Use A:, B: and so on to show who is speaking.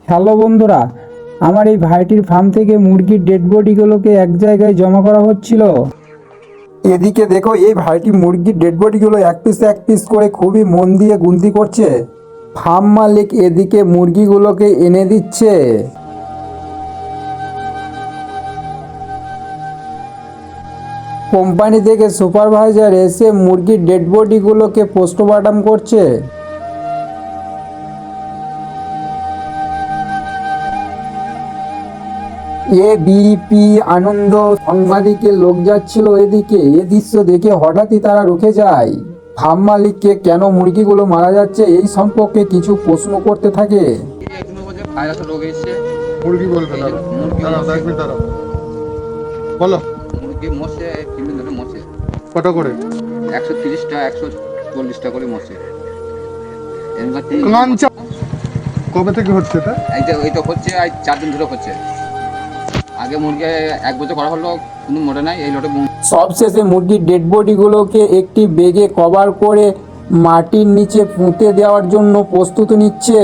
A: Hello বন্ধুরা, আমার এই ভাইটির ফার্ম থেকে মুরগির ডেড বডিগুলোকে এক জায়গায় জমা করা হচ্ছিল। এদিকে দেখো, এই ভাইটি মুরগির ডেড বডিগুলো এক পিস করে খুবই মন দিয়ে গুনতি করছে। ফার্ম মালিক এদিকে মুরগিগুলোকে এনে দিচ্ছে। কোম্পানি থেকে সুপারভাইজার এসে মুরগির ডেড বডিগুলোকে পোস্টমর্টম করছে। এবিপি আনন্দ সাংবাদিকের লোক যাচ্ছিল এদিকে। এ দৃশ্য দেখে হঠাৎই তারা রুখে যায়। ফার্ম মালিককে কেন মুরগিগুলো মারা যাচ্ছে এই সম্পর্কে কিছু প্রশ্ন করতে থাকে।
B: ভাইরাসের রোগ এসেছে।
C: মুরগি বলবে দাঁড়াও, দাঁড়াও, 1 মিনিট দাঁড়াও। বলো,
B: মুরগি মরছে 3 দিন ধরে মরছে।
C: কত করে?
B: 130টা 140টা করে মরছে।
C: কাঞ্চা কবে থেকে হচ্ছে এটা?
B: এইটা হচ্ছে আজ 4 দিন ধরে হচ্ছে। আগে মুরগি 1 বছর করা হলো, কোনো মরে নাই। এই লটে
A: সবশেষে মুরগির ডেড বডিগুলোকে একটি বেগে কভার করে মাটির নিচে পুঁতে দেওয়ার জন্য প্রস্তুতি নিচ্ছে।